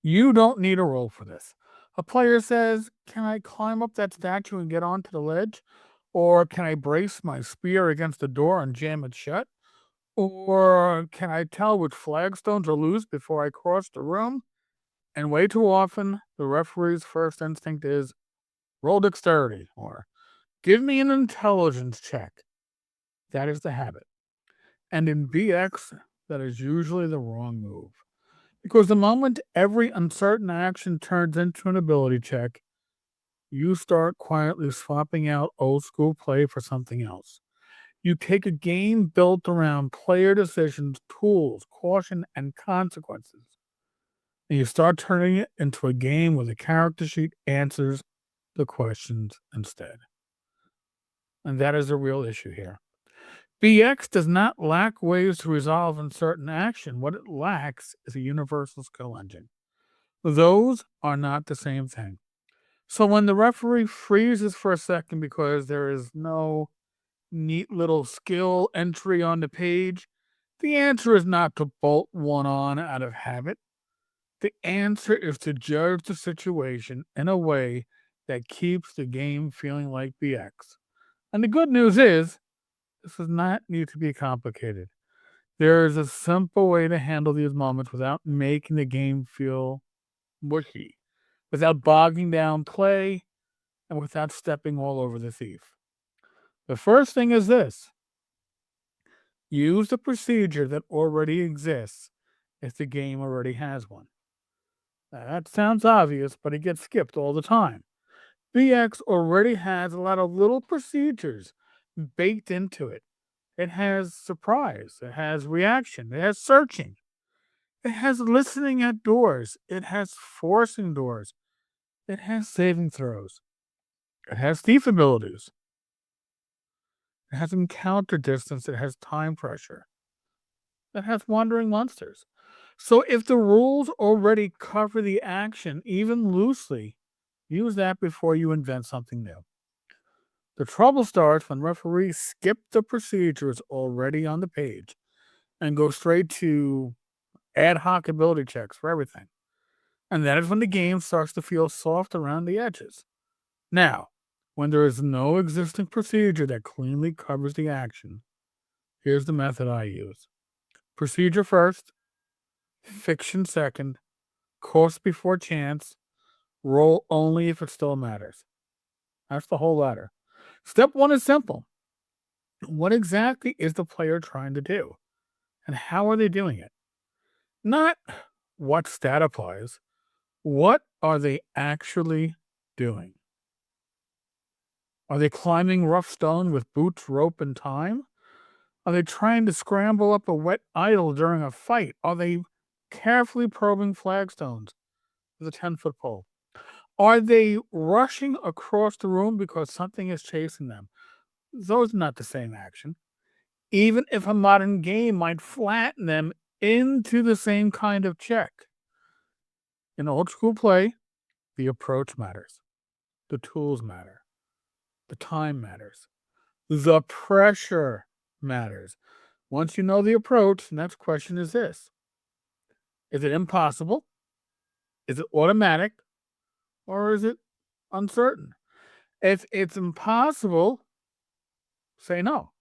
You don't need a roll for this. A player says, "Can I climb up that statue and get onto the ledge? Or can I brace my spear against the door and jam it shut? Or can I tell which flagstones are loose before I cross the room?" And way too often, the referee's first instinct is roll dexterity or give me an intelligence check. That is the habit. And in BX, that is usually the wrong move. Because the moment every uncertain action turns into an ability check, you start quietly swapping out old school play for something else. You take a game built around player decisions, tools, caution, and consequences, and you start turning it into a game where the character sheet answers the questions instead. And that is a real issue here. BX does not lack ways to resolve uncertain action. What it lacks is a universal skill engine. Those are not the same thing. So when the referee freezes for a second because there is no neat little skill entry on the page, the answer is not to bolt one on out of habit. The answer is to judge the situation in a way that keeps the game feeling like BX. And the good news is, this does not need to be complicated. There is a simple way to handle these moments without making the game feel mushy, without bogging down play, and without stepping all over the thief. The first thing is this: use the procedure that already exists if the game already has one. Now, that sounds obvious, but it gets skipped all the time. BX already has a lot of little procedures baked into it. It has surprise, it has reaction, it has searching, it has listening at doors, it has forcing doors, it has saving throws, it has thief abilities, it has encounter distance, it has time pressure, it has wandering monsters. So if the rules already cover the action, even loosely, use that before you invent something new. The trouble starts when referees skip the procedures already on the page and go straight to ad hoc ability checks for everything. And that is when the game starts to feel soft around the edges. Now, when there is no existing procedure that cleanly covers the action, here's the method I use: procedure first, fiction second, course before chance, roll only if it still matters. That's the whole ladder. Step one is simple. What exactly is the player trying to do? And how are they doing it? Not what stat applies. What are they actually doing? Are they climbing rough stone with boots, rope, and time? Are they trying to scramble up a wet idol during a fight? Are they carefully probing flagstones with a 10-foot pole? Are they rushing across the room because something is chasing them? Those are not the same action. Even if a modern game might flatten them into the same kind of check. In old school play, the approach matters. The tools matter. The time matters. The pressure matters. Once you know the approach, the next question is this: is it impossible? Is it automatic? Or is it uncertain? If it's impossible, say no.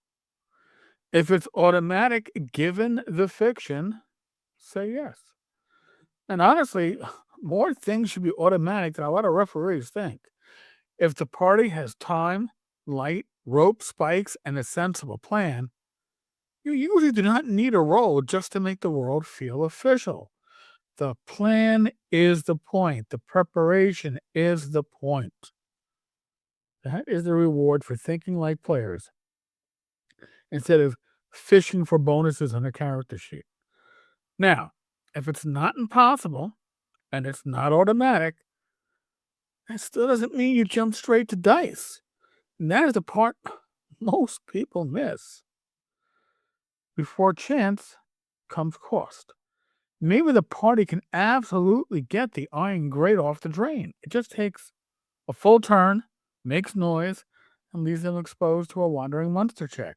If it's automatic, given the fiction, say yes. And honestly, more things should be automatic than a lot of referees think. If the party has time, light, rope, spikes, and a sensible plan, you usually do not need a roll just to make the world feel official. The plan is the point. The preparation is the point. That is the reward for thinking like players instead of fishing for bonuses on a character sheet. Now, if it's not impossible and it's not automatic, that still doesn't mean you jump straight to dice. And that is the part most people miss. Before chance comes cost. Maybe the party can absolutely get the iron grate off the drain. It just takes a full turn, makes noise, and leaves them exposed to a wandering monster check.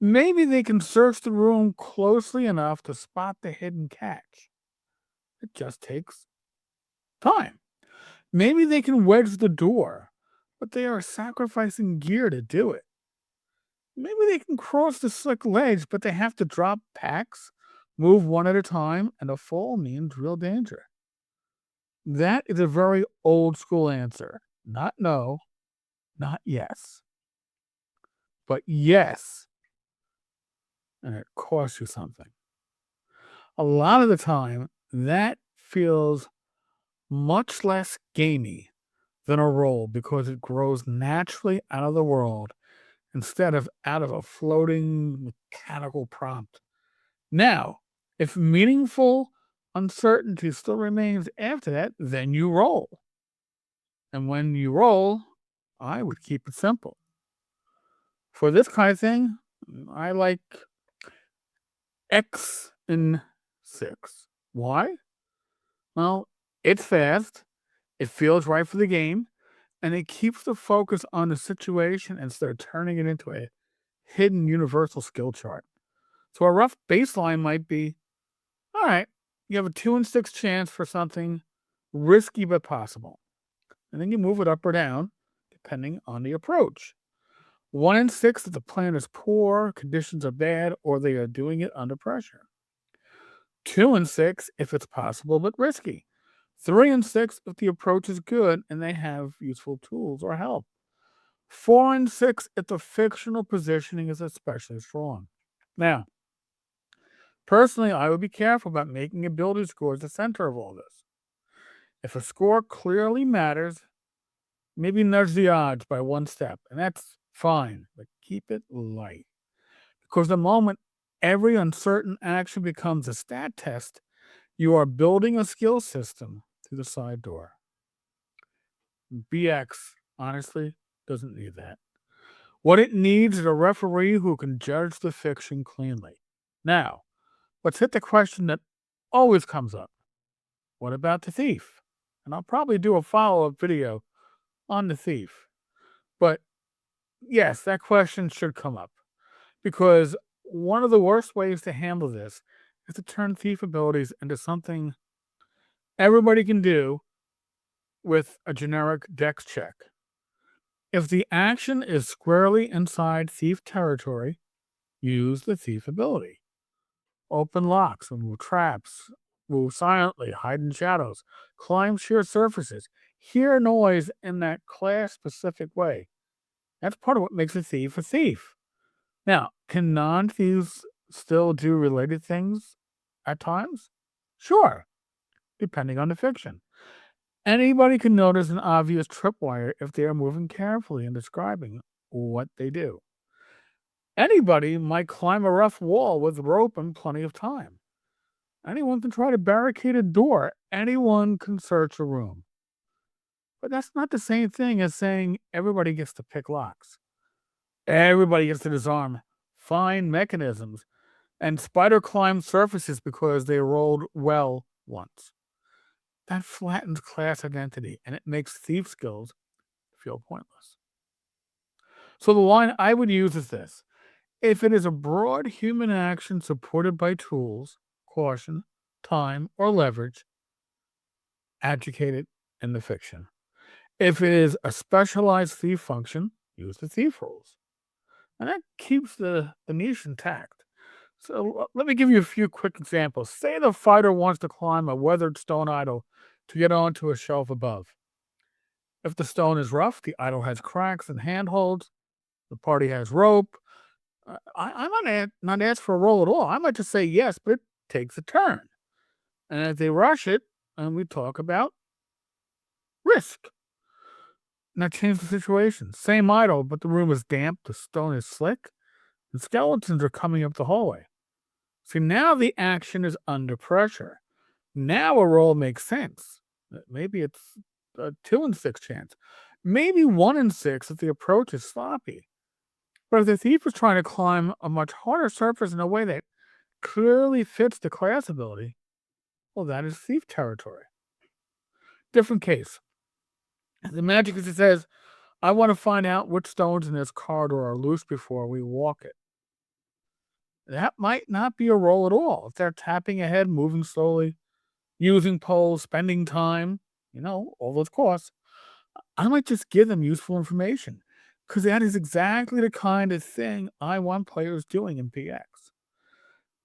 Maybe they can search the room closely enough to spot the hidden catch. It just takes time. Maybe they can wedge the door, but they are sacrificing gear to do it. Maybe they can cross the slick ledge, but they have to drop packs, move one at a time, and a fall means real danger. That is a very old school answer. Not no, not yes, but yes, and it costs you something. A lot of the time, that feels much less gamey than a roll because it grows naturally out of the world instead of out of a floating mechanical prompt. Now, if meaningful uncertainty still remains after that, then you roll. And when you roll, I would keep it simple. For this kind of thing, I like X in 6. Why? Well, it's fast, it feels right for the game, and it keeps the focus on the situation instead of turning it into a hidden universal skill chart. So a rough baseline might be, all right, you have a 2 in 6 chance for something risky but possible. And then you move it up or down depending on the approach. 1 in 6 if the plan is poor, conditions are bad, or they are doing it under pressure. 2 in 6 if it's possible but risky. 3 in 6 if the approach is good and they have useful tools or help. 4 in 6 if the fictional positioning is especially strong. Now, personally, I would be careful about making ability scores the center of all this. If a score clearly matters, maybe nudge the odds by 1 step, and that's fine, but keep it light. Because the moment every uncertain action becomes a stat test, you are building a skill system through the side door. BX, honestly, doesn't need that. What it needs is a referee who can judge the fiction cleanly. Now, let's hit the question that always comes up. What about the thief? And I'll probably do a follow-up video on the thief. But yes, that question should come up. Because one of the worst ways to handle this is to turn thief abilities into something everybody can do with a generic dex check. If the action is squarely inside thief territory, use the thief ability. Open locks, remove traps, move silently, hide in shadows, climb sheer surfaces, hear noise in that class-specific way. That's part of what makes a thief a thief. Now, can non-thieves still do related things at times? Sure, depending on the fiction. Anybody can notice an obvious tripwire if they are moving carefully and describing what they do. Anybody might climb a rough wall with rope and plenty of time. Anyone can try to barricade a door. Anyone can search a room. But that's not the same thing as saying everybody gets to pick locks. Everybody gets to disarm, find mechanisms, and spider climb surfaces because they rolled well once. That flattens class identity and it makes thief skills feel pointless. So the line I would use is this. If it is a broad human action supported by tools, caution, time, or leverage, educate it in the fiction. If it is a specialized thief function, use the thief rules. And that keeps the niche intact. So let me give you a few quick examples. Say the fighter wants to climb a weathered stone idol to get onto a shelf above. If the stone is rough, the idol has cracks and handholds, the party has rope. I'm not asked for a roll at all. I might just say yes, but it takes a turn. And if they rush it, and we talk about risk. And that changes the situation. Same idol, but the room is damp, the stone is slick, and skeletons are coming up the hallway. See, now the action is under pressure. Now a roll makes sense. Maybe it's a 2 in 6 chance. Maybe 1 in 6 if the approach is sloppy. But if the thief is trying to climb a much harder surface in a way that clearly fits the class ability, well, that is thief territory. Different case. The magic is it says, I want to find out which stones in this corridor are loose before we walk it. That might not be a roll at all. If they're tapping ahead, moving slowly, using poles, spending time, all those costs, I might just give them useful information because that is exactly the kind of thing I want players doing in PX.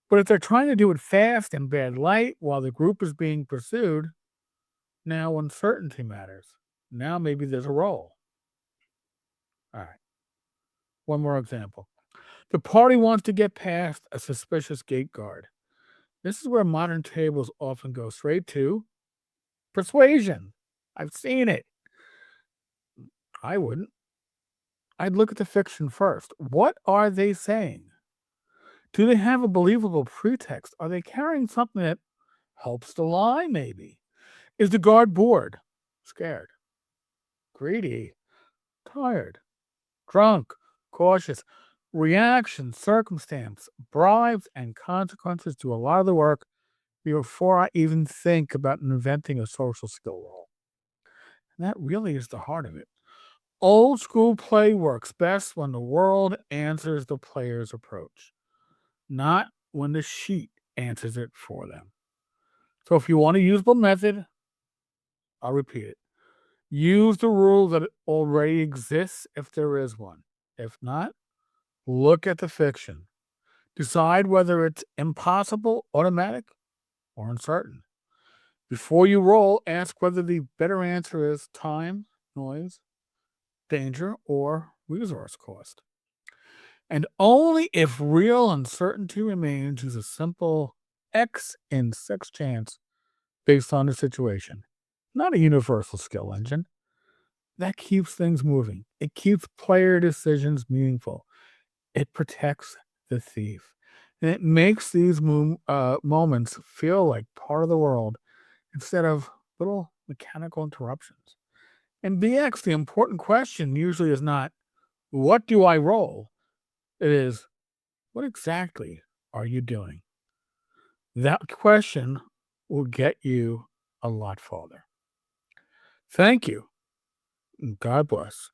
But if they're trying to do it fast in bad light while the group is being pursued, now uncertainty matters. Now maybe there's a role. All right, one more example. The party wants to get past a suspicious gate guard. This is where modern tables often go straight to persuasion. I've seen it. I wouldn't. I'd look at the fiction first. What are they saying? Do they have a believable pretext? Are they carrying something that helps the lie, maybe? Is the guard bored, scared, greedy, tired, drunk, cautious? Reaction, circumstance, bribes, and consequences do a lot of the work before I even think about inventing a social skill role. And that really is the heart of it. Old school play works best when the world answers the player's approach, not when the sheet answers it for them. So if you want a usable method, I'll repeat it. Use the rule that already exists if there is one. If not, look at the fiction. Decide whether it's impossible, automatic, or uncertain. Before you roll, ask whether the better answer is time, noise, danger, or resource cost. And only if real uncertainty remains is a simple X in 6 chance based on the situation, not a universal skill engine. That keeps things moving. It keeps player decisions meaningful. It protects the thief. And it makes these moments feel like part of the world instead of little mechanical interruptions. In BX, the important question usually is not, what do I roll? It is, what exactly are you doing? That question will get you a lot farther. Thank you. And God bless.